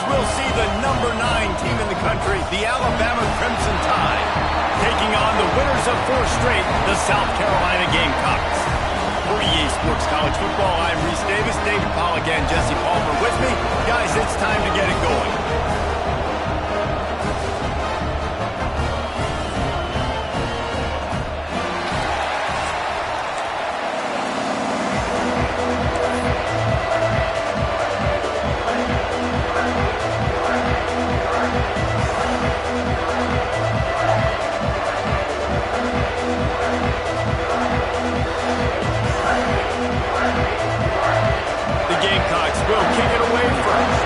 we'll see the number 9 team in the country, the Alabama Crimson Tide, taking on the winners of 4 straight, the South Carolina Gamecocks. For EA Sports College Football, I'm Reese Davis, David Pollack, and Jesse Palmer with me. Guys, it's time to get it going. Will kick it away first.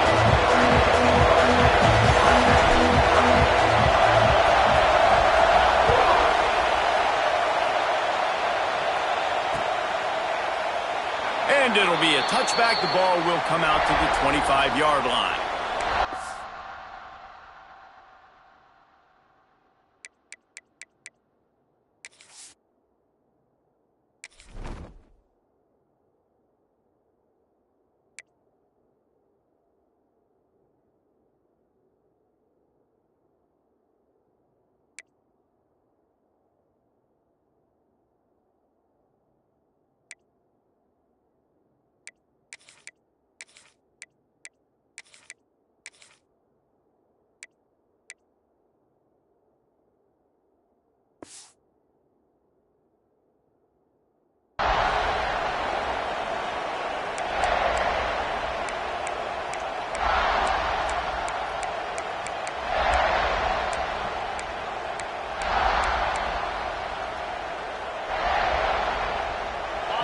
And it'll be a touchback. The ball will come out to the 25-yard line.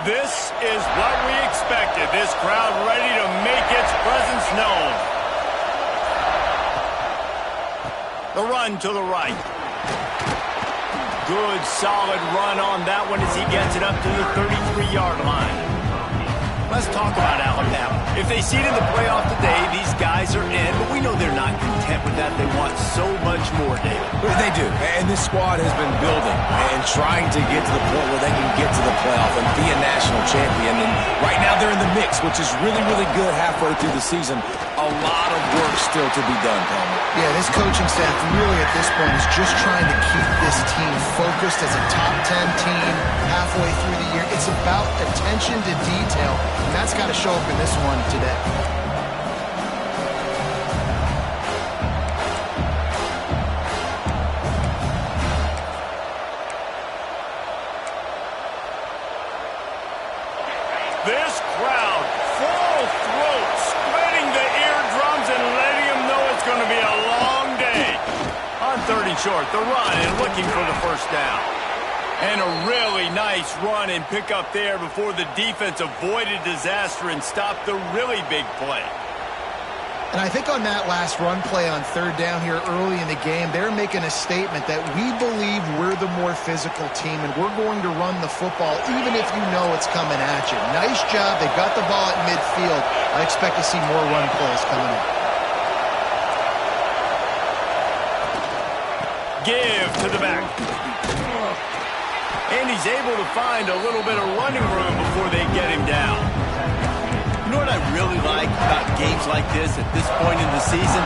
This is what we expected. This crowd ready to make its presence known. The run to the right. Good, solid run on that one as he gets it up to the 33-yard line. Let's talk about Alabama. If they seed in the playoff today, these guys are in, but we know they're not content with that. They want so much more, David. They do, and this squad has been building and trying to get to the point where they can get to the playoff and be a national champion. And right now they're in the mix, which is really, really good halfway through the season. A lot of work still to be done, Palmer. Yeah, this coaching staff really at this point is just trying to keep this team focused as a top 10 team halfway through the year. It's about attention to detail, and that's got to show up in this one today. This crowd, full throat, splitting the eardrums and letting them know it's going to be a long day. On 3rd and short, the run and looking for the first down. And a really nice run and pick up there before the defense avoided disaster and stopped the really big play. And I think on that last run play on 3rd down here early in the game, they're making a statement that we believe we're the more physical team and we're going to run the football even if you know it's coming at you. Nice job. They got the ball at midfield. I expect to see more run plays coming up. Give to the back. And he's able to find a little bit of running room before they get him down. You know what I really like about games like this at this point in the season?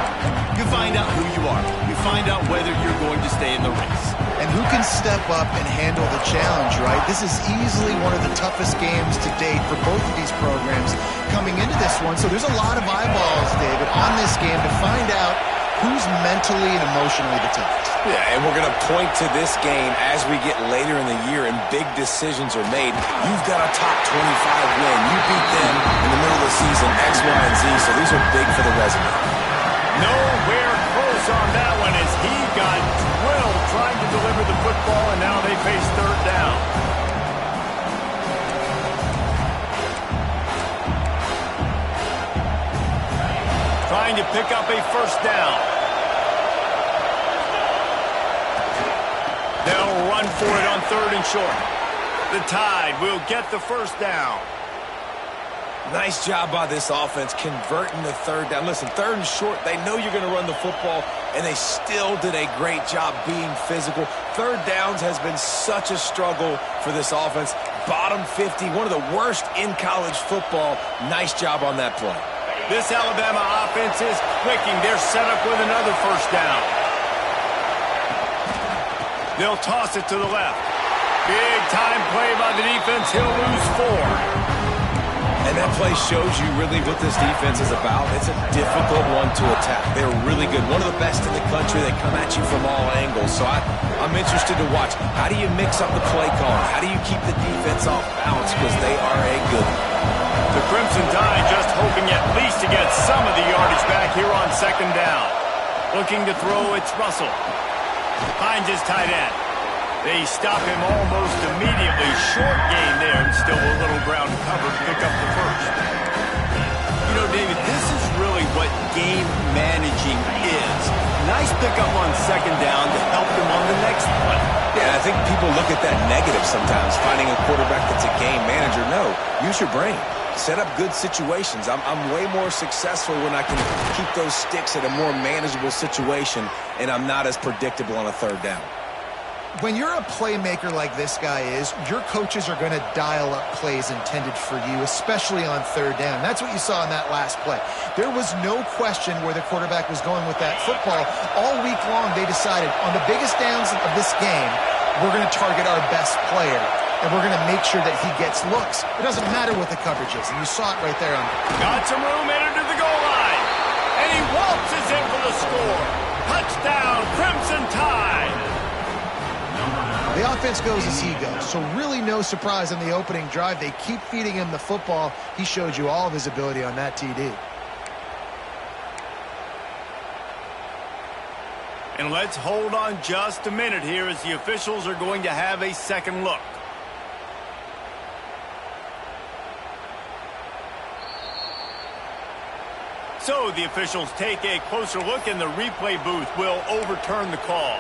You find out who you are. You find out whether you're going to stay in the race. And who can step up and handle the challenge, right? This is easily one of the toughest games to date for both of these programs coming into this one. So there's a lot of eyeballs, David, on this game to find out who's mentally and emotionally the toughest. Yeah, and we're going to point to this game as we get later in the year and big decisions are made. You've got a top 25 win. You beat them in the middle of the season, X, Y, and Z, so these are big for the resume. Nowhere close on that one as he got drilled trying to deliver the football, and now they face 3rd down. Trying to pick up a first down. They'll run for it on 3rd and short. The Tide will get the first down. Nice job by this offense converting the 3rd down. Listen, 3rd and short, they know you're going to run the football, and they still did a great job being physical. 3rd downs has been such a struggle for this offense. Bottom 50, one of the worst in college football. Nice job on that play. This Alabama offense is clicking. They're set up with another first down. They'll toss it to the left. Big time play by the defense. He'll lose 4. And that play shows you really what this defense is about. It's a difficult one to attack. They're really good. One of the best in the country. They come at you from all angles. So I'm interested to watch. How do you mix up the play calling? How do you keep the defense off balance? Because they are a good one. The Crimson Tide just hoping at least to get some of the yardage back here on second down. Looking to throw, it's Russell. Finds his tight end. They stop him almost immediately. Short gain there, and still a little ground cover to pick up the first. You know, David, this is really what game managing is. Nice pickup on second down to help them on the next play. Yeah, I think people look at that negative sometimes, finding a quarterback that's a game manager. No, use your brain. Set up good situations. I'm way more successful when I can keep those sticks at a more manageable situation, and I'm not as predictable on a third down. When you're a playmaker like this guy is, your coaches are going to dial up plays intended for you, especially on third down. That's what you saw in that last play. There was no question where the quarterback was going with that football. All week long, they decided on the biggest downs of this game, we're going to target our best player, and we're going to make sure that he gets looks. It doesn't matter what the coverage is, and you saw it right there. Got some room, entered to the goal line, and he waltzes in for the score. Touchdown, Crimson Tide. The offense goes as he goes, so really no surprise on the opening drive. They keep feeding him the football. He showed you all of his ability on that TD. And let's hold on just a minute here as the officials are going to have a second look. So the officials take a closer look, and the replay booth will overturn the call.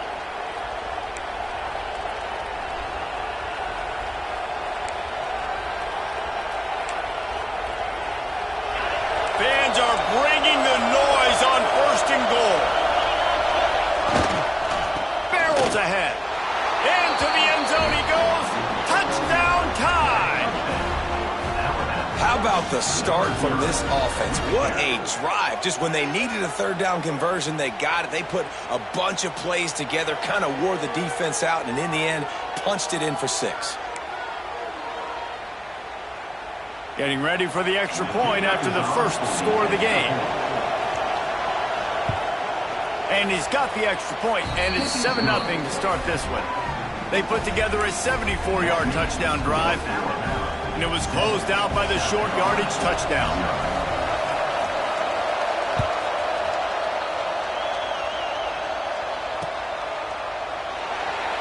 Fans are bringing the noise on first and goal. Barrels ahead. Into the end zone he goes. Touchdown Tide. How about the start from this offense? What a drive. Just when they needed a third down conversion, they got it. They put a bunch of plays together, kind of wore the defense out, and in the end, punched it in for 6. Getting ready for the extra point after the first score of the game. And he's got the extra point, and it's 7-0 to start this one. They put together a 74-yard touchdown drive, and it was closed out by the short yardage touchdown.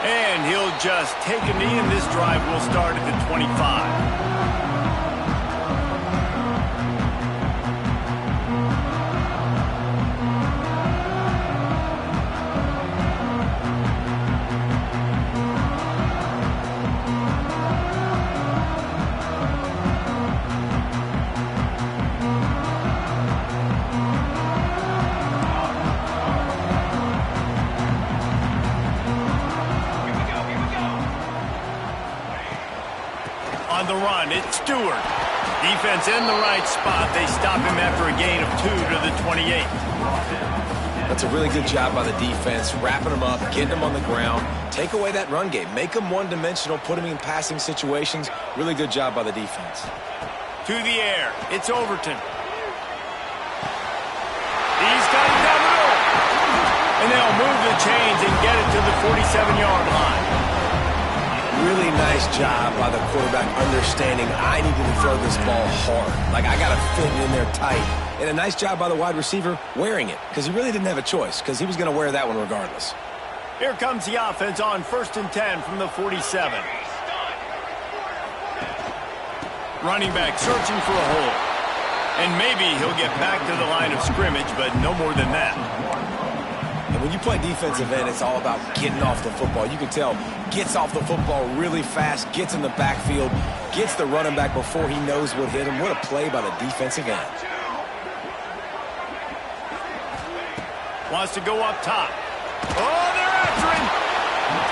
And he'll just take a knee, and this drive will start at the 25. On the run, it's Stewart. Defense in the right spot. They stop him after a gain of 2 to the 28. That's a really good job by the defense, wrapping him up, getting him on the ground. Take away that run game. Make him one-dimensional, put him in passing situations. Really good job by the defense. To the air, it's Overton. He's got him down the middle. And they'll move the chains and get it to the 47-yard line. Really nice job by the quarterback understanding I needed to throw this ball hard. Like, I got to fit it in there tight. And a nice job by the wide receiver wearing it, because he really didn't have a choice, because he was going to wear that one regardless. Here comes the offense on 1st and 10 from the 47. Running back searching for a hole. And maybe he'll get back to the line of scrimmage, but no more than that. And when you play defensive end, it's all about getting off the football. You can tell, gets off the football really fast, gets in the backfield, gets the running back before he knows what hit him. What a play by the defensive end. Wants to go up top. Oh, they're after him.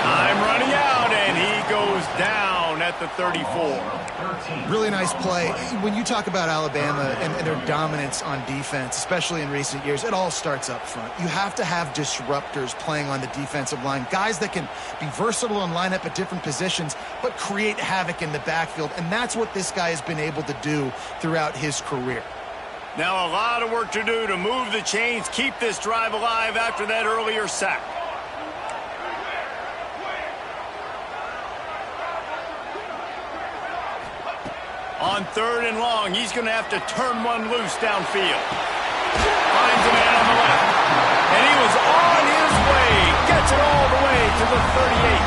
Time running out, and he goes down at the 34. Really nice play. When you talk about Alabama and their dominance on defense, especially in recent years, it all starts up front. You have to have disruptors playing on the defensive line, guys that can be versatile and line up at different positions, but create havoc in the backfield, and that's what this guy has been able to do throughout his career. Now a lot of work to do to move the chains, keep this drive alive after that earlier sack. On 3rd and long, he's going to have to turn one loose downfield. Finds a man on the left. And he was on his way. Gets it all the way to the 38.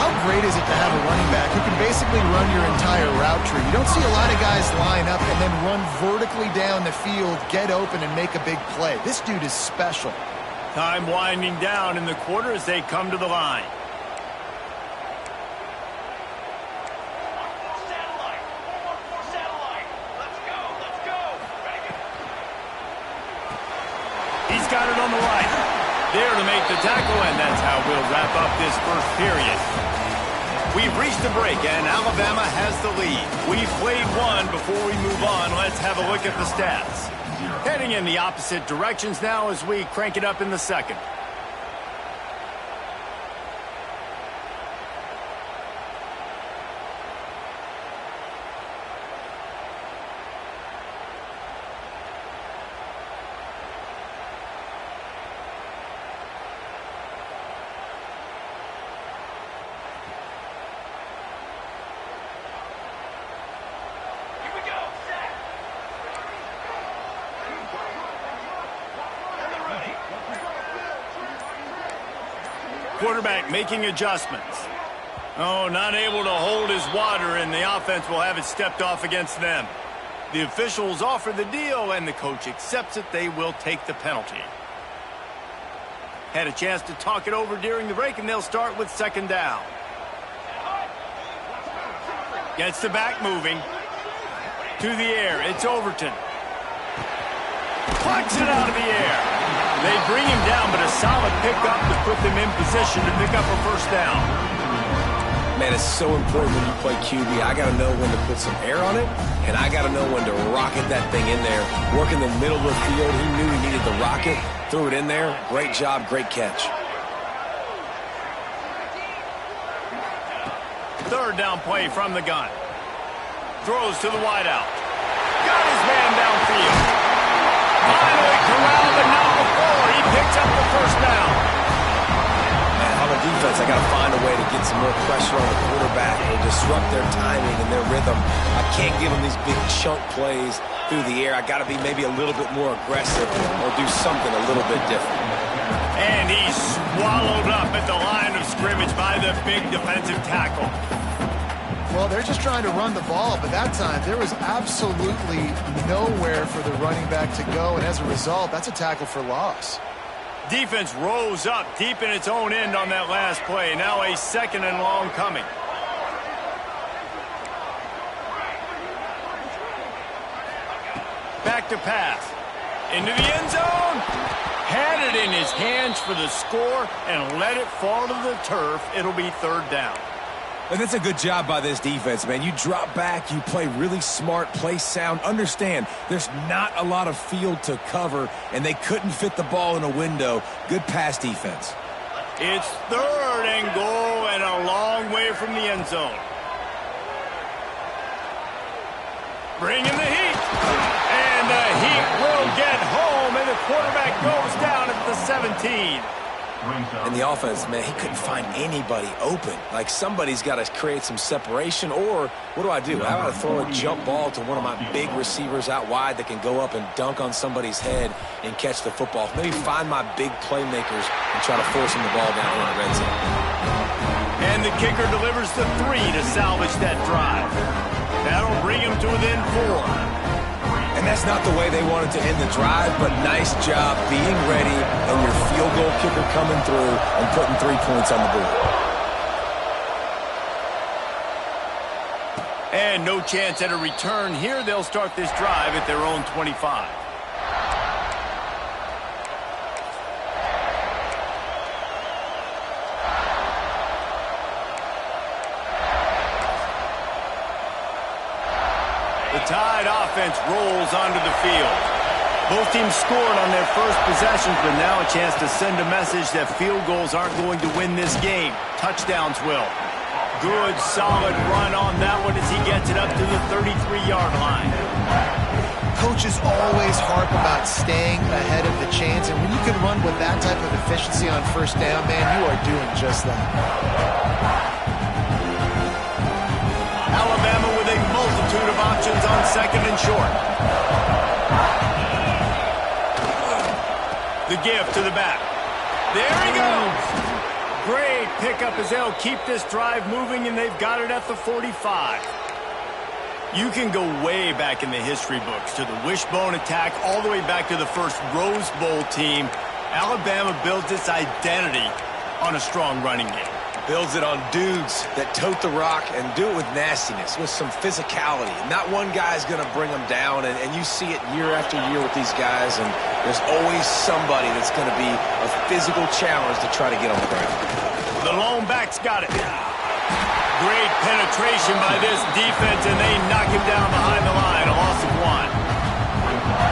How great is it to have a running back who can basically run your entire route tree? You don't see a lot of guys line up and then run vertically down the field, get open, and make a big play. This dude is special. Time winding down in the quarter as they come to the line. He's got it on the right. There to make the tackle, and that's how we'll wrap up this first period. We've reached the break, and Alabama has the lead. We've played one. Before we move on, let's have a look at the stats. Heading in the opposite directions now as we crank it up in the second. Quarterback making adjustments. Oh, not able to hold his water, and the offense will have it stepped off against them. The officials offer the deal, and the coach accepts it. They will take the penalty. Had a chance to talk it over during the break, and they'll start with 2nd down. Gets the back moving. To the air, it's Overton. Plucks it out of the air. They bring him down, but a solid pickup to put them in position to pick up a 1st down. Man, it's so important when you play QB. I got to know when to put some air on it, and I got to know when to rocket that thing in there. Work in the middle of the field. He knew he needed the rocket. Threw it in there. Great job, great catch. 3rd down play from the gun. Throws to the wideout. Got his man downfield. Finally corralled, but not before. He picks up the 1st down. Man, on the defense, I got to find a way to get some more pressure on the quarterback or disrupt their timing and their rhythm. I can't give them these big chunk plays through the air. I got to be maybe a little bit more aggressive or do something a little bit different. And he's swallowed up at the line of scrimmage by the big defensive tackle. Well, they're just trying to run the ball, but that time there was absolutely nowhere for the running back to go, and as a result, that's a tackle for loss. Defense rose up deep in its own end on that last play. Now a 2nd and long coming. Back to pass. Into the end zone. Had it in his hands for the score and let it fall to the turf. It'll be 3rd down. And that's a good job by this defense, man. You drop back, you play really smart, play sound. Understand, there's not a lot of field to cover, and they couldn't fit the ball in a window. Good pass defense. It's 3rd and goal and a long way from the end zone. Bringing the heat. And the heat will get home, and the quarterback goes down at the 17. And the offense, man, he couldn't find anybody open. Like, somebody's got to create some separation, or what do? How about I throw a jump ball to one of my big receivers out wide that can go up and dunk on somebody's head and catch the football? Maybe find my big playmakers and try to force them the ball down in the red zone. And the kicker delivers the 3 to salvage that drive. That'll bring him to within 4. And that's not the way they wanted to end the drive, but nice job being ready and your field goal kicker coming through and putting 3 points on the board. And no chance at a return here. They'll start this drive at their own 25. Tide offense rolls onto the field. Both teams scored on their first possessions, but now a chance to send a message that field goals aren't going to win this game. Touchdowns will. Good, solid run on that one as he gets it up to the 33-yard line. Coaches always harp about staying ahead of the chains, and when you can run with that type of efficiency on first down, man, you are doing just that. Alabama with a multitude of options on second and short. The give to the back. There he goes. Great pickup as they'll keep this drive moving, and they've got it at the 45. You can go way back in the history books to the wishbone attack all the way back to the first Rose Bowl team. Alabama builds its identity on a strong running game. Builds it on dudes that tote the rock and do it with nastiness, with some physicality. Not one guy's going to bring them down, and you see it year after year with these guys, and there's always somebody that's going to be a physical challenge to try to get on the ground. The lone back's got it. Great penetration by this defense, and they knock him down behind the line, a loss of 1.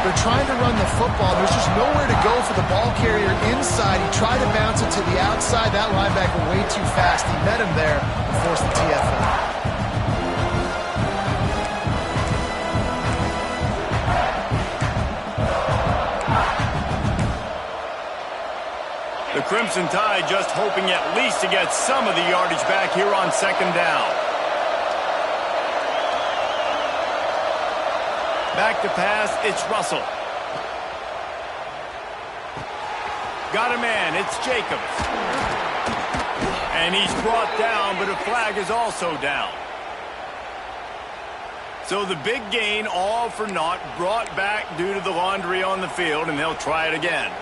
They're trying to run the football. There's just nowhere to go for the ball carrier inside. He tried to bounce it to the outside. That linebacker way too fast. He met him there and forced the TFL. The Crimson Tide just hoping at least to get some of the yardage back here on second down. Back to pass, it's Russell. Got a man, it's Jacobs. And he's brought down, but a flag is also down. So the big gain, all for naught, brought back due to the laundry on the field, and they'll try it again.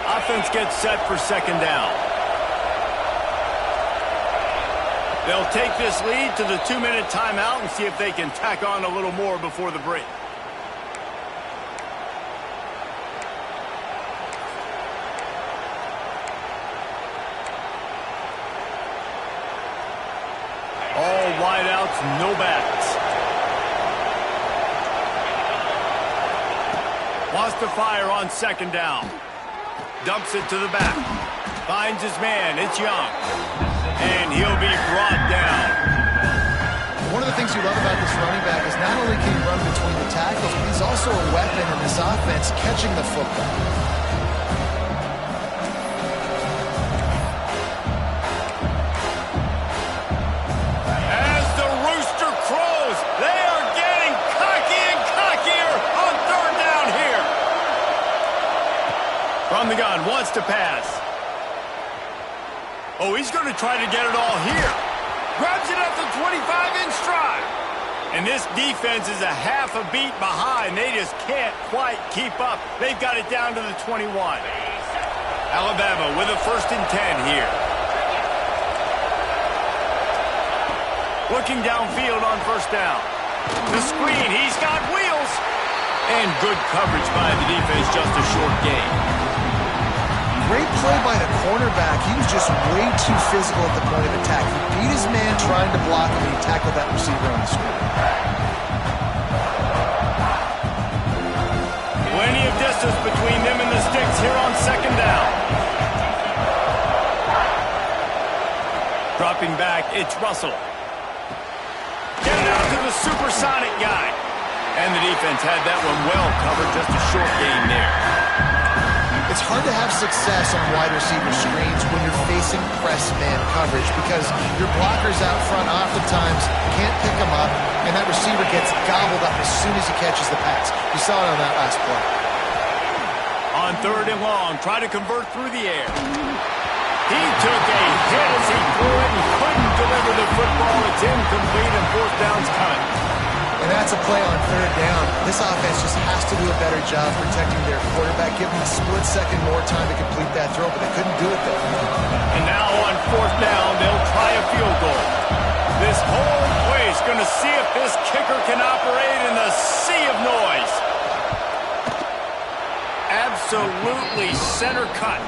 Offense gets set for second down. They'll take this lead to the 2-minute timeout and see if they can tack on a little more before the break. All wideouts, no backs. Wants to fire on second down. Dumps it to the back. Finds his man. It's Young. And he'll be brought down. One of the things you love about this running back is not only can he run between the tackles, but he's also a weapon in this offense catching the football. As the rooster crows, they are getting cocky and cockier on third down here. From the gun, wants to pass. Oh, he's going to try to get it all here. Grabs it at the 25-inch stride. And this defense is a half a beat behind. They just can't quite keep up. They've got it down to the 21. Alabama with a 1st and 10 here. Looking downfield on first down. The screen, he's got wheels. And good coverage by the defense, just a short gain. Great play by the cornerback. He was just way too physical at the point of attack. He beat his man trying to block him, and he tackled that receiver on the screen. Plenty of distance between them and the sticks here on second down. Dropping back, it's Russell. Get it out to the supersonic guy. And the defense had that one well covered, just a short gain there. It's hard to have success on wide receiver screens when you're facing press man coverage because your blockers out front oftentimes can't pick them up, and that receiver gets gobbled up as soon as he catches the pass. You saw it on that last play. On third and long, try to convert through the air. He took a hit as he threw it and couldn't deliver the football. It's incomplete, and fourth down's coming. And that's a play on third down. This offense just has to do a better job protecting their quarterback, give him a split second more time to complete that throw, but they couldn't do it there. And now on fourth down, they'll try a field goal. This whole place going to see if this kicker can operate in the sea of noise. absolutely center cut.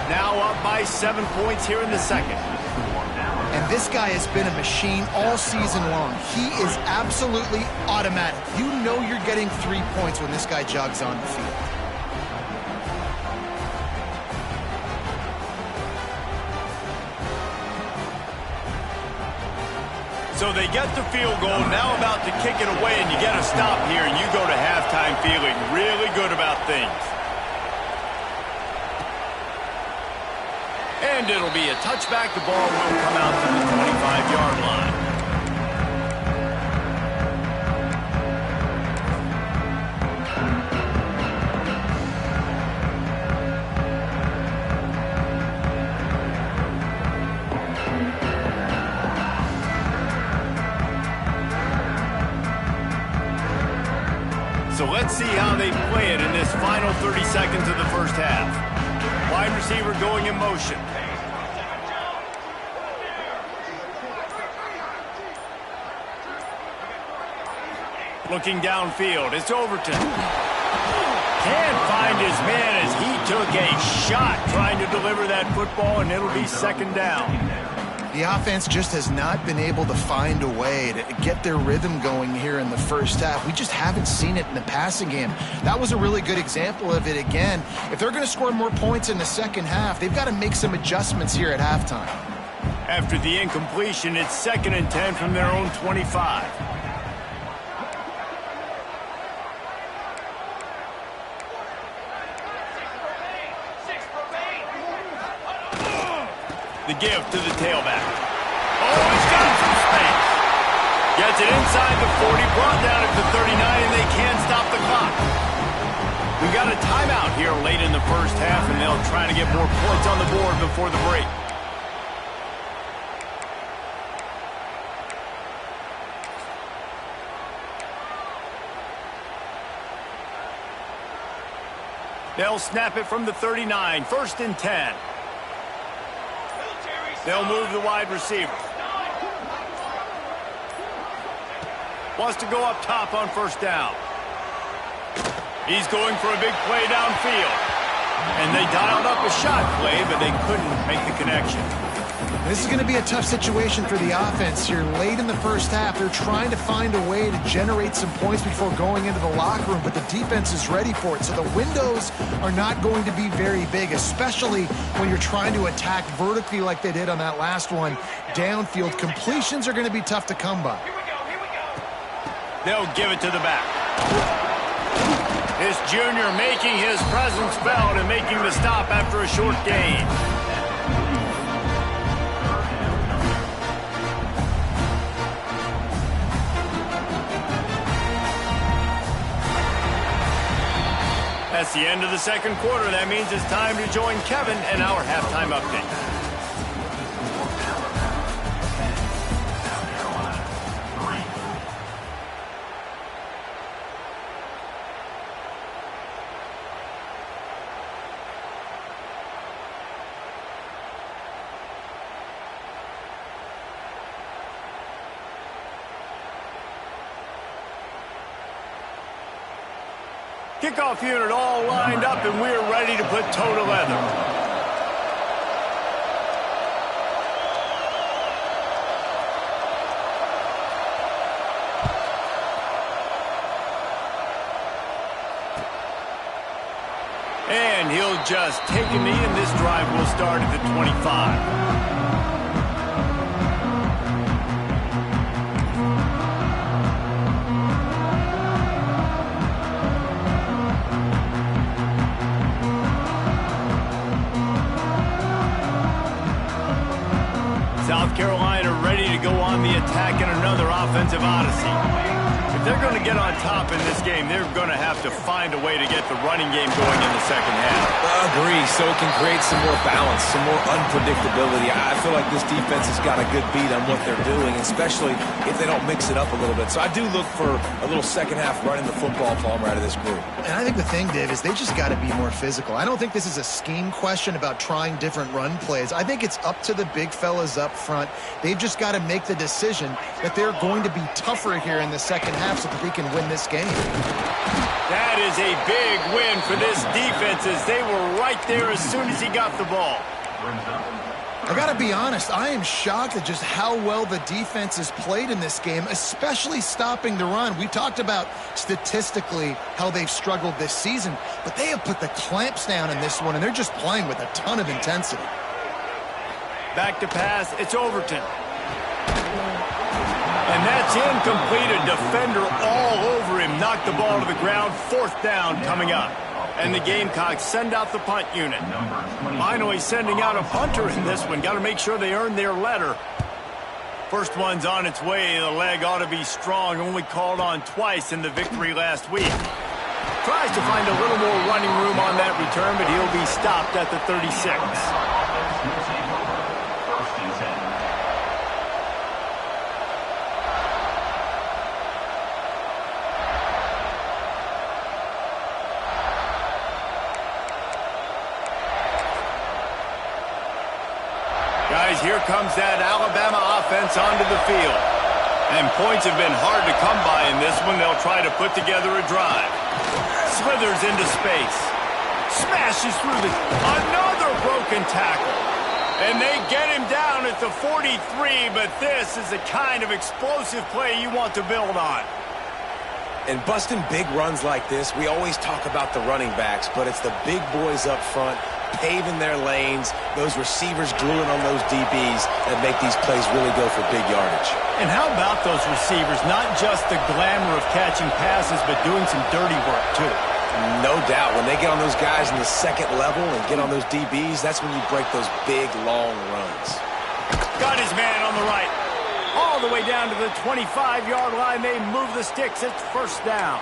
Now up by 7 points here in the second. And this guy has been a machine all season long. He is absolutely automatic. You know you're getting 3 points when this guy jogs on the field. So they get the field goal, now about to kick it away, and you get a stop here, and you go to halftime feeling really good about things. And it'll be a touchback. The ball will come out to the 25-yard line. So let's see how they play it in this final 30 seconds of the first half. Wide receiver going in motion. Looking downfield, it's Overton. Can't find his man as he took a shot trying to deliver that football, and it'll be second down. The offense just has not been able to find a way to get their rhythm going here in the first half. We just haven't seen it in the passing game. That was a really good example of it again. If they're going to score more points in the second half, they've got to make some adjustments here at halftime. After the incompletion, it's 2nd and 10 from their own 25. The give to the tailback. Oh, he's got some space. Gets it inside the 40, brought down at the 39, and they can't stop the clock. We got a timeout here late in the first half, and they'll try to get more points on the board before the break. They'll snap it from the 39, 1st and 10. They'll move the wide receiver. Wants to go up top on 1st down. He's going for a big play downfield. And they dialed up a shot play, but they couldn't make the connection. This is going to be a tough situation for the offense here. Late in the first half, they're trying to find a way to generate some points before going into the locker room, but the defense is ready for it. So the windows are not going to be very big, especially when you're trying to attack vertically like they did on that last one. Downfield completions are going to be tough to come by. They'll give it to the back. This junior making his presence felt and making the stop after a short gain. That's the end of the second quarter. That means it's time to join Kevin and our halftime update. Kickoff unit all lined up, and we're ready to put toe to leather. And he'll just take a knee, and this drive will start at the 25. South Carolina ready to go on the attack in another offensive odyssey. If they're going to get on top in this game, they're going to have to find a way to get the running game going in the second half. I agree, so it can create some more balance, some more unpredictability. I feel like this defense has got a good beat on what they're doing, especially if they don't mix it up a little bit. So I do look for a little second half running the football, Palmer, out of this group. And I think the thing, Dave, is they just got to be more physical. I don't think this is a scheme question about trying different run plays. I think it's up to the big fellas up front. They've just got to make the decision that they're going to be tougher here in the second half. so that they can win this game. That is a big win for this defense as they were right there as soon as he got the ball. I got to be honest, I am shocked at just how well the defense has played in this game, especially stopping the run. We talked about statistically how they've struggled this season, but they have put the clamps down in this one, and they're just playing with a ton of intensity. Back to pass, it's Overton. And that's incomplete. A defender all over him. Knocked the ball to the ground. 4th down coming up. And the Gamecocks send out the punt unit. Finally sending out a punter in this one. Got to make sure they earn their letter. First one's on its way. The leg ought to be strong. Only called on twice in the victory last week. Tries to find a little more running room on that return, but he'll be stopped at the 36. Guys, here comes that Alabama offense onto the field. And points have been hard to come by in this one. They'll try to put together a drive. Slithers into space. Smashes through another broken tackle. And they get him down at the 43, but this is the kind of explosive play you want to build on. And busting big runs like this, we always talk about the running backs, but it's the big boys up front paving their lanes, those receivers gluing on those DBs that make these plays really go for big yardage. And how about those receivers? Not just the glamour of catching passes, but doing some dirty work, too. No doubt. When they get on those guys in the second level and get on those DBs, that's when you break those big, long runs. Got his man on the right. All the way down to the 25-yard line. They move the sticks. It's 1st down.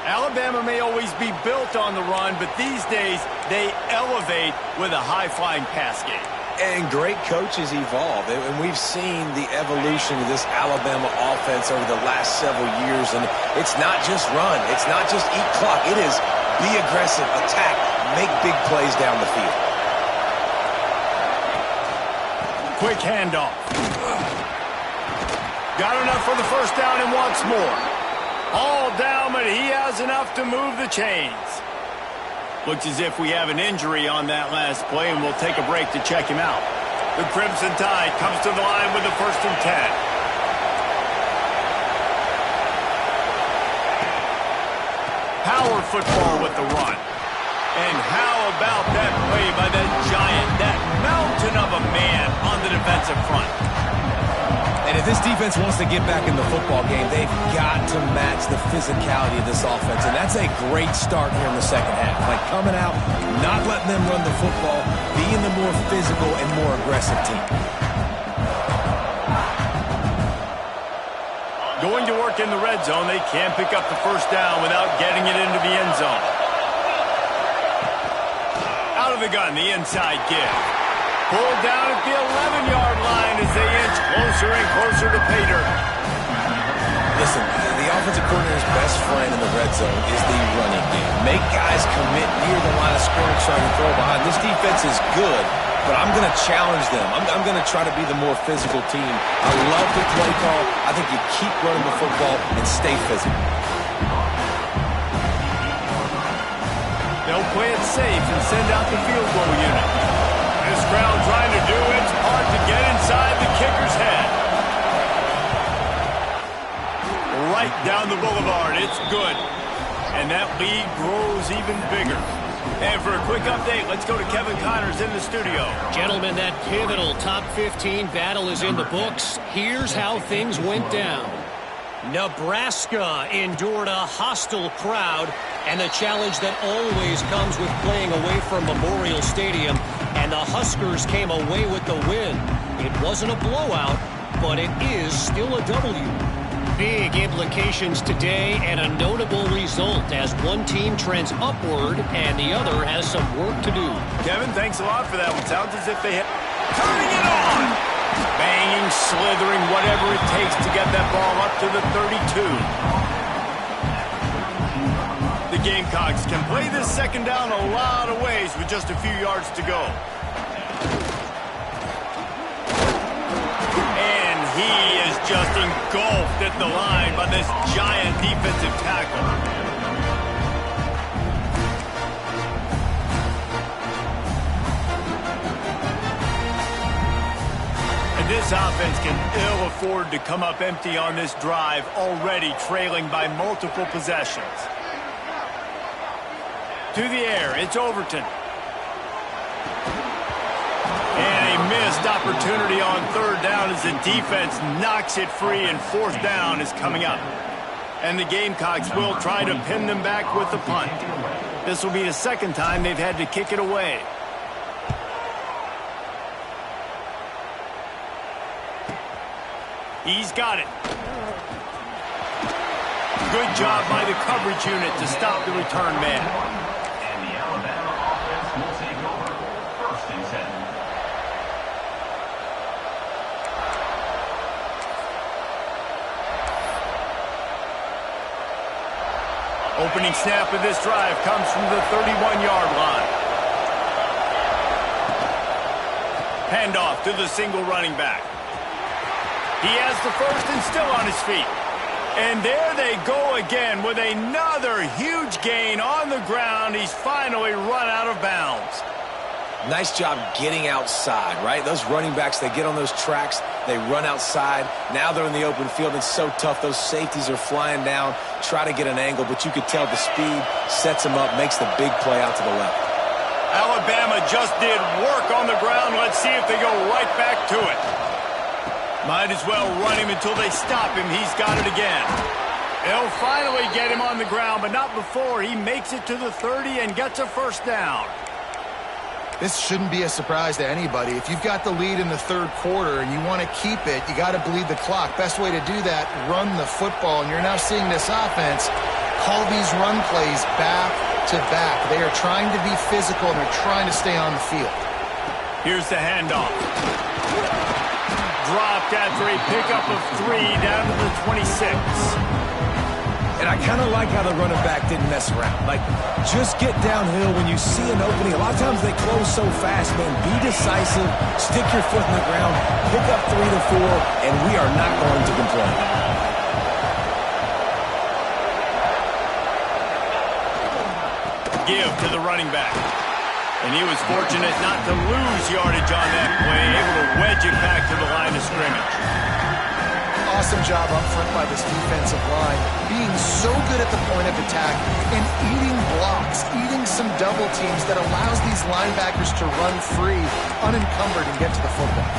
Alabama may always be built on the run, but these days they elevate with a high-flying pass game. And great coaches evolve, and we've seen the evolution of this Alabama offense over the last several years, and it's not just run. It's not just eat clock. It is be aggressive, attack, make big plays down the field. Quick handoff. Got enough for the 1st down and wants more. All down, but he has enough to move the chains. Looks as if we have an injury on that last play, and we'll take a break to check him out. The Crimson Tide comes to the line with the 1st and 10. Power football with the run. And how about that play by that giant, that mountain of a man on the defensive front? And if this defense wants to get back in the football game, they've got to match the physicality of this offense. And that's a great start here in the second half. Like coming out, not letting them run the football, being the more physical and more aggressive team. Going to work in the red zone, they can't pick up the 1st down without getting it into the end zone. Out of the gun, the inside give. Pulled down at the 11-yard line as they inch closer and closer to pay dirt. Listen, the offensive coordinator's best friend in the red zone is the running game. Make guys commit near the line of scrimmage so I can throw behind. This defense is good, but I'm going to challenge them. I'm going to try to be the more physical team. I love the play call. I think you keep running the football and stay physical. They'll play it safe and send out the field goal unit. This crowd trying to do its part to get inside the kicker's head. Right down the boulevard. It's good. And that lead grows even bigger. And for a quick update, let's go to Kevin Connors in the studio. Gentlemen, that pivotal top 15 battle is in the books. Here's how things went down. Nebraska endured a hostile crowd and the challenge that always comes with playing away from Memorial Stadium, and the Huskers came away with the win. It wasn't a blowout, but it is still a W. Big implications today and a notable result as one team trends upward and the other has some work to do. Kevin, thanks a lot for that one. Sounds as if they hit. Turning it on! Banging, slithering, whatever it takes to get that ball up to the 32. The Gamecocks can play this 2nd down a lot of ways with just a few yards to go. And he is just engulfed at the line by this giant defensive tackle. And this offense can ill afford to come up empty on this drive, already trailing by multiple possessions. To the air, it's Overton. And a missed opportunity on third down as the defense knocks it free, and fourth down is coming up. And the Gamecocks will try to pin them back with the punt. This will be the second time they've had to kick it away. He's got it. Good job by the coverage unit to stop the return man. Opening snap of this drive comes from the 31-yard line. Handoff to the single running back. He has the first and still on his feet. And there they go again with another huge gain on the ground. He's finally run out of bounds. Nice job getting outside, right? Those running backs, they get on those tracks, they run outside. Now they're in the open field. It's so tough. Those safeties are flying down, try to get an angle, but you could tell the speed sets them up, makes the big play out to the left. Alabama just did work on the ground. Let's see if they go right back to it. Might as well run him until they stop him. He's got it again. They'll finally get him on the ground, but not before he makes it to the 30 and gets a first down. This shouldn't be a surprise to anybody. If you've got the lead in the third quarter and you want to keep it, you got to bleed the clock. Best way to do that, run the football. And you're now seeing this offense call these run plays back to back. They are trying to be physical, and they're trying to stay on the field. Here's the handoff. Dropped after a pickup of 3 down to the 26. And I kind of like how the running back didn't mess around. Like, just get downhill when you see an opening. A lot of times they close so fast, man. Be decisive, stick your foot in the ground, pick up 3 to 4, and we are not going to complain. Give to the running back. And he was fortunate not to lose yardage on that play, able to wedge it back to the line of scrimmage. Awesome job up front by this defensive line, being so good at the point of attack and eating blocks, eating some double teams that allows these linebackers to run free, unencumbered, and get to the football.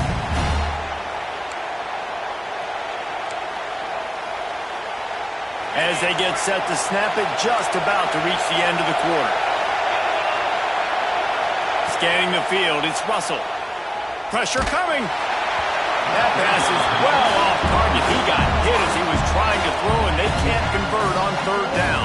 As they get set to snap it, just about to reach the end of the quarter. Scanning the field, it's Russell. Pressure coming. That pass is well off target. He got hit as he was trying to throw, and they can't convert on third down.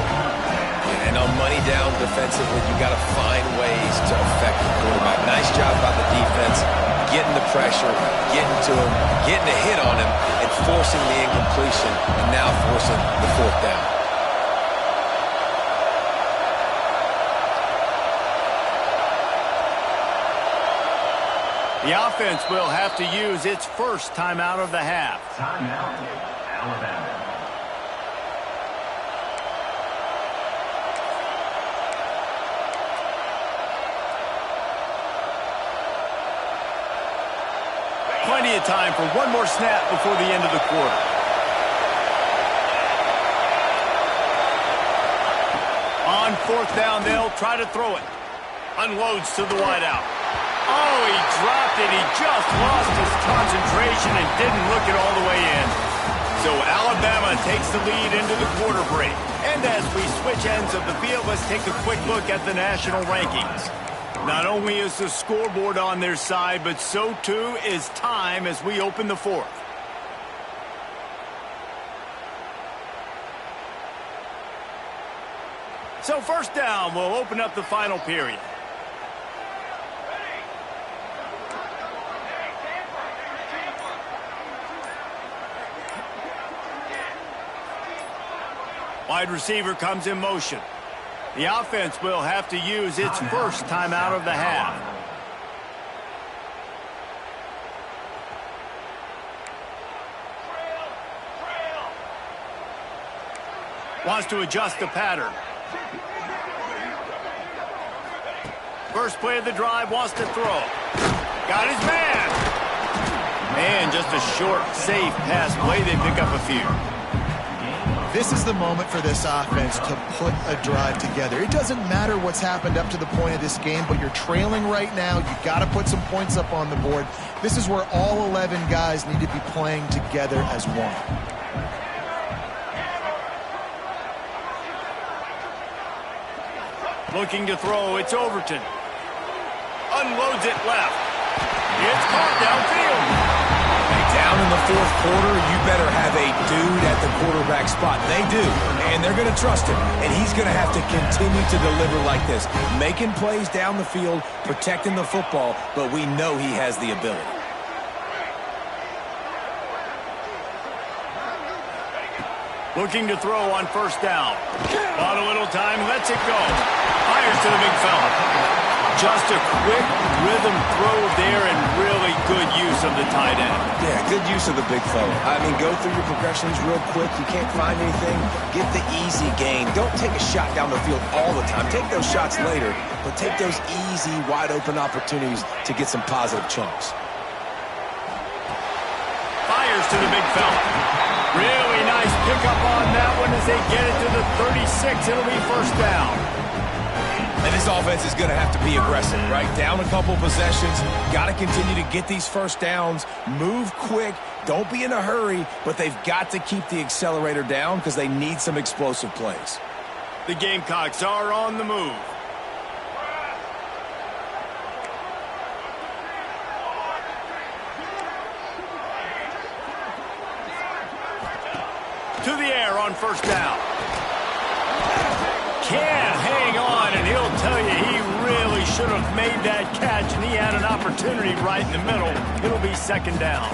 And on money down defensively, you got to find ways to affect the quarterback. Nice job by the defense, getting the pressure, getting to him, getting a hit on him, and forcing the incompletion, and now forcing the fourth down. The offense will have to use its first timeout of the half. Timeout, Alabama. Plenty of time for one more snap before the end of the quarter. On fourth down, they'll try to throw it. Unloads to the wideout. Oh, he dropped it. He just lost his concentration and didn't look it all the way in. So Alabama takes the lead into the quarter break. And as we switch ends of the field, let's take a quick look at the national rankings. Not only is the scoreboard on their side, but so too is time as we open the fourth. So first down, we'll open up the final period. Wide receiver comes in motion. The offense will have to use its first timeout of the half. Wants to adjust the pattern. First play of the drive, wants to throw. Got his man. Man, just a short, safe pass play. They pick up a few. This is the moment for this offense to put a drive together. It doesn't matter what's happened up to the point of this game, but you're trailing right now. You've got to put some points up on the board. This is where all 11 guys need to be playing together as one. Looking to throw, it's Overton. Unloads it left. It's caught downfield. Down in the fourth quarter, you better have a dude at the quarterback spot. They do, and they're going to trust him. And he's going to have to continue to deliver like this, making plays down the field, protecting the football, but we know he has the ability. Looking to throw on first down. Bought a little time, lets it go. Fires to the big fella. Just a quick rhythm throw there and really good use of the tight end. Yeah, good use of the big fella. I mean, go through your progressions real quick. You can't find anything. Get the easy gain. Don't take a shot down the field all the time. Take those shots later, but take those easy, wide-open opportunities to get some positive chunks. Fires to the big fella. Really nice pickup on that one as they get it to the 36. It'll be first down. And this offense is going to have to be aggressive, right? Down a couple possessions. Got to continue to get these first downs. Move quick. Don't be in a hurry, but they've got to keep the accelerator down because they need some explosive plays. The Gamecocks are on the move. To the air on first down. Can't hang on, and he'll tell you he really should have made that catch, and he had an opportunity right in the middle. It'll be second down.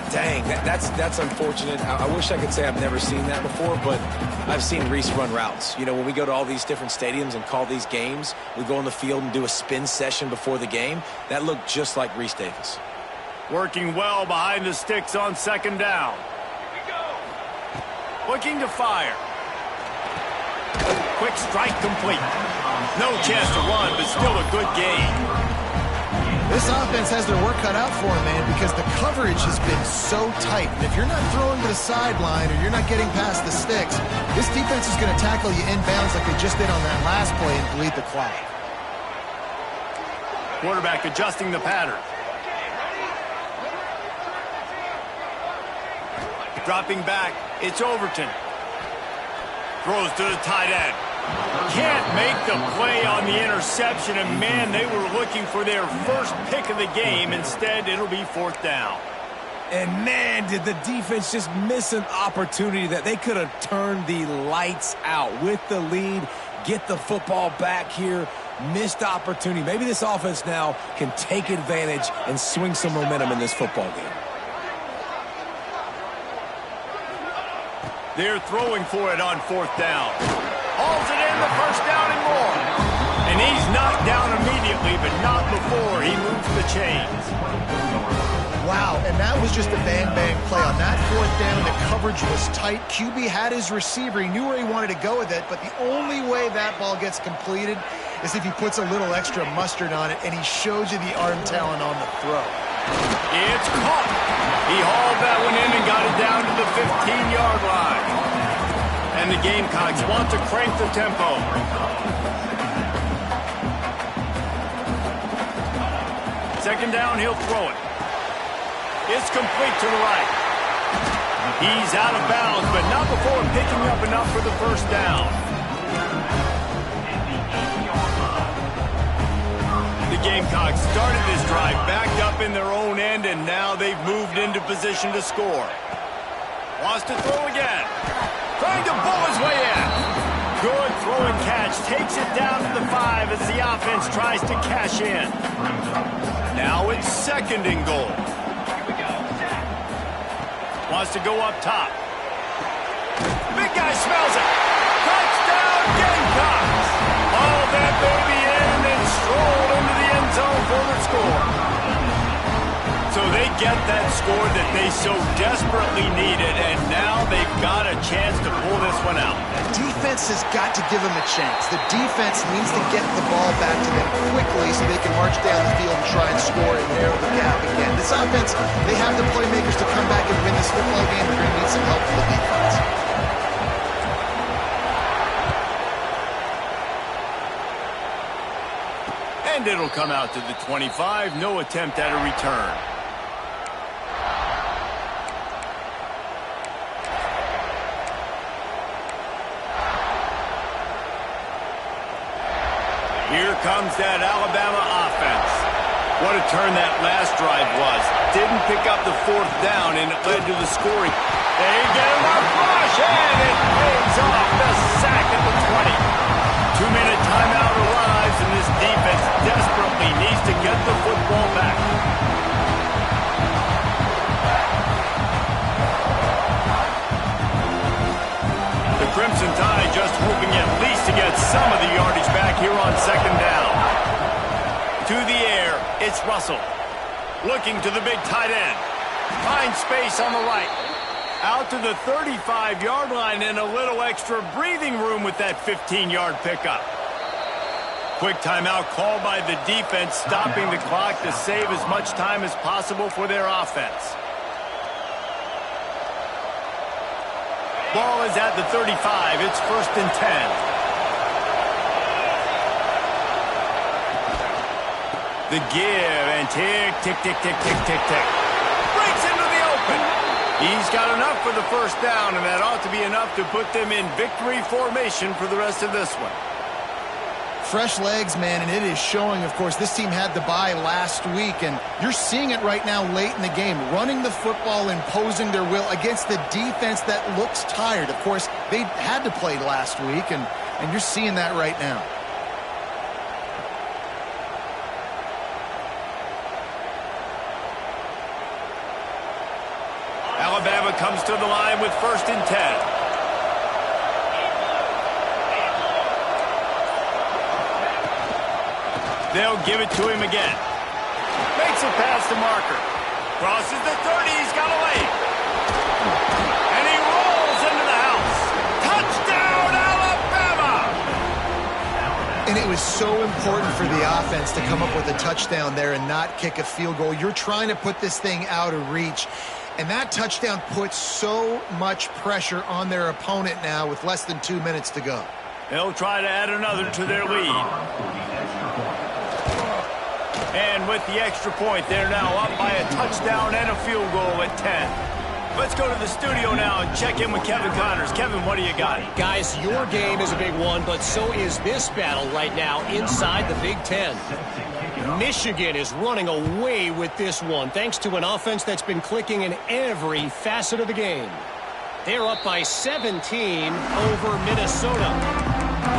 Dang, that's unfortunate. I wish I could say I've never seen that before, but I've seen Reese run routes. You know, when we go to all these different stadiums and call these games, we go on the field and do a spin session before the game. That looked just like Reese Davis. Working well behind the sticks on second down. Looking to fire. Quick strike complete. No chance to run, but still a good game. This offense has their work cut out for them, man, because the coverage has been so tight. And if you're not throwing to the sideline or you're not getting past the sticks, this defense is going to tackle you inbounds like they just did on that last play and bleed the clock. Quarterback adjusting the pattern. Dropping back, it's Overton. Throws to the tight end. Can't make the play on the interception, and man, they were looking for their first pick of the game. Instead, it'll be fourth down. And man, did the defense just miss an opportunity that they could have turned the lights out with the lead, get the football back here. Missed opportunity. Maybe this offense now can take advantage and swing some momentum in this football game. They're throwing for it on fourth down. Hauls it in, the first down and more. And he's knocked down immediately, but not before he moves the chains. Wow, and that was just a bang-bang play. On that fourth down, the coverage was tight. QB had his receiver. He knew where he wanted to go with it, but the only way that ball gets completed is if he puts a little extra mustard on it, and he shows you the arm talent on the throw. It's caught. He hauled that one in and got it down to the 15-yard line. And the Gamecocks want to crank the tempo. Second down, he'll throw it. It's complete to the right. He's out of bounds, but not before picking up enough for the first down. The Gamecocks started this drive backed up in their own end, and now they've moved into position to score. Wants to throw again. Trying to bull his way in. Good throw and catch. Takes it down to the 5 as the offense tries to cash in. Now it's second and goal. Wants to go up top. Big guy smells it. Touchdown, Gamecocks. Hauled that baby in and strolled into the end zone for the score. So they get that score that they so desperately needed, and now they've got a chance to pull this one out. offense has got to give them a chance. The defense needs to get the ball back to them quickly so they can march down the field and try and score and narrow the gap again. This offense, they have the playmakers to come back and win this football game. They're going to need some help from the defense. And it'll come out to the 25. No attempt at a return. Here comes that Alabama offense. What a turn that last drive was. Didn't pick up the fourth down, and it led to the scoring. They get him a rush, and it pays off. The sack at the 20. 2-minute timeout arrives, and this defense desperately needs to get the football back. The Crimson Tide just hoping at least to get some of the yardage back here on second down. To the air, it's Russell. Looking to the big tight end. Finds space on the right. Out to the 35-yard line and a little extra breathing room with that 15-yard pickup. Quick timeout called by the defense, stopping the clock to save as much time as possible for their offense. Ball is at the 35. It's 1st and 10. The give and tick, tick, tick, tick, tick, tick, tick. Breaks into the open. He's got enough for the first down, and that ought to be enough to put them in victory formation for the rest of this one. Fresh legs, man, and it is showing, of course. This team had the bye last week, and you're seeing it right now late in the game. Running the football, imposing their will against the defense that looks tired. Of course, they had to play last week, and you're seeing that right now. Alabama comes to the line with 1st and 10. They'll give it to him again. Makes a pass to Marker. Crosses the 30. He's got a lane. And he rolls into the house. Touchdown, Alabama! And it was so important for the offense to come up with a touchdown there and not kick a field goal. You're trying to put this thing out of reach. And that touchdown puts so much pressure on their opponent now with less than 2 minutes to go. They'll try to add another to their lead. And with the extra point, they're now up by a touchdown and a field goal at 10. Let's go to the studio now and check in with Kevin Connors. Kevin, what do you got? Guys, your game is a big one, but so is this battle right now inside the Big Ten. Michigan is running away with this one, thanks to an offense that's been clicking in every facet of the game. They're up by 17 over Minnesota.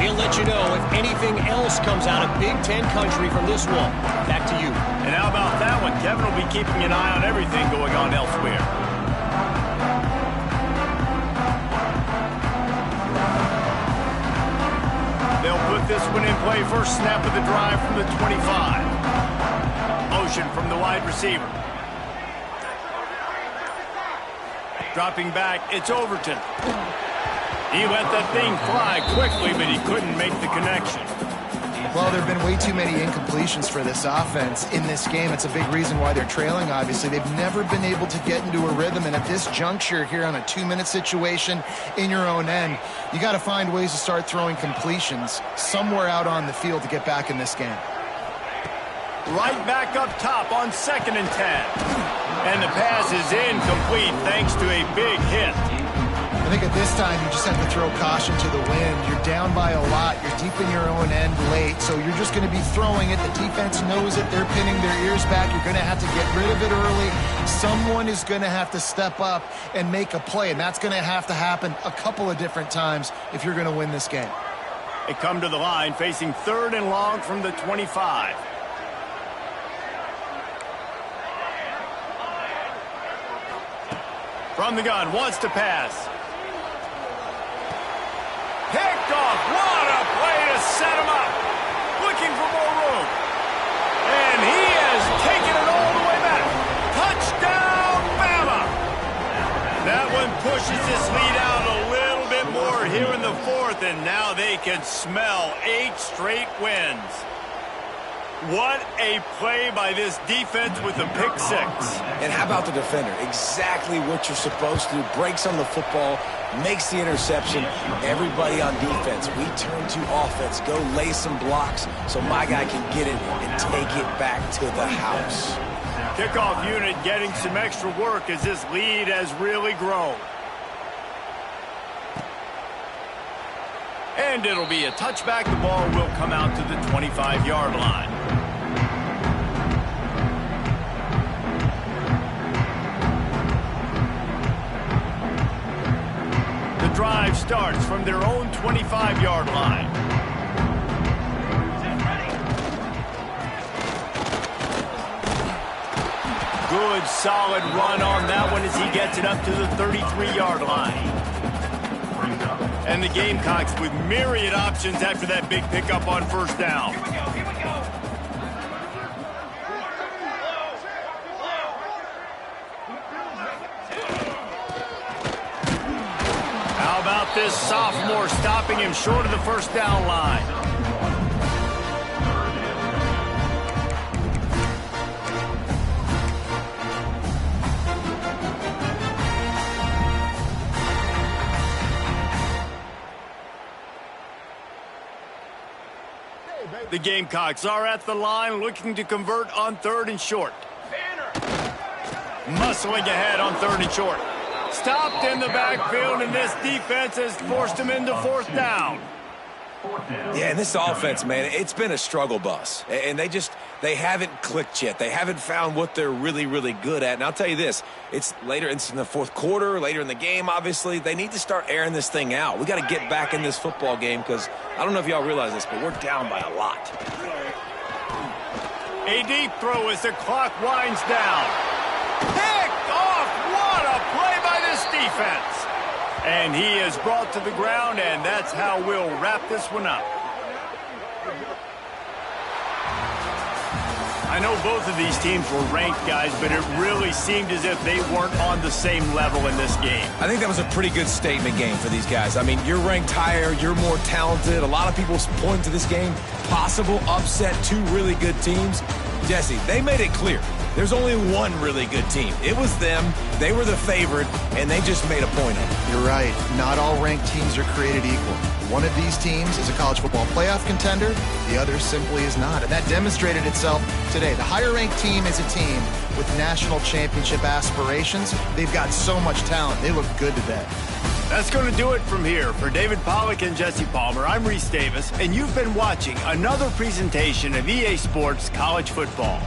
We'll let you know if anything else comes out of Big Ten country from this one. Back to you. And how about that one? Kevin will be keeping an eye on everything going on elsewhere. They'll put this one in play. First snap of the drive from the 25. Motion from the wide receiver. Dropping back, it's Overton. He let that thing fly quickly, but he couldn't make the connection. Well, there have been way too many incompletions for this offense in this game. It's a big reason why they're trailing, obviously. They've never been able to get into a rhythm, and at this juncture here on a 2-minute situation in your own end, you got to find ways to start throwing completions somewhere out on the field to get back in this game. Right back up top on 2nd and 10. And the pass is incomplete thanks to a big hit. I think at this time you just have to throw caution to the wind. You're down by a lot. You're deep in your own end late, so you're just going to be throwing it. The defense knows it. They're pinning their ears back. You're going to have to get rid of it early. Someone is going to have to step up and make a play, and that's going to have to happen a couple of different times if you're going to win this game. They come to the line facing 3rd and long from the 25. From the gun, wants to pass. Picked off. What a play to set him up. Looking for more room. And he has taken it all the way back. Touchdown, Bama. That one pushes this lead out a little bit more here in the fourth, and now they can smell 8 straight wins. What a play by this defense with the pick 6. And how about the defender? Exactly what you're supposed to do. Breaks on the football, makes the interception. Everybody on defense, we turn to offense. Go lay some blocks so my guy can get it and take it back to the house. Kickoff unit getting some extra work as this lead has really grown. And it'll be a touchback. The ball will come out to the 25-yard line. The drive starts from their own 25-yard line. Good, solid run on that one as he gets it up to the 33-yard line. And the Gamecocks with myriad options after that big pickup on first down. How about this sophomore stopping him short of the first down line? The Gamecocks are at the line looking to convert on 3rd and short. Muscling ahead on 3rd and short. Stopped in the backfield, and this defense has forced him into 4th down. Yeah, and this offense, man, it's been a struggle bus. And they haven't clicked yet. They haven't found what they're really, really good at. And I'll tell you this, it's later in the 4th quarter, later in the game, obviously. They need to start airing this thing out. We got to get back in this football game because I don't know if y'all realize this, but we're down by a lot. A deep throw as the clock winds down. Picked off! What a play by this defense! And he is brought to the ground, and that's how we'll wrap this one up. I know both of these teams were ranked, guys, but it really seemed as if they weren't on the same level in this game. I think that was a pretty good statement game for these guys. I mean, you're ranked higher, you're more talented. A lot of people point to this game, possible upset, 2 really good teams. Jesse, they made it clear. There's only one really good team. It was them. They were the favorite, and they just made a point of it. You're right. Not all ranked teams are created equal. One of these teams is a college football playoff contender. The other simply is not. And that demonstrated itself today. The higher-ranked team is a team with national championship aspirations. They've got so much talent. They look good today. That's going to do it from here. For David Pollack and Jesse Palmer, I'm Reese Davis, and you've been watching another presentation of EA Sports College Football.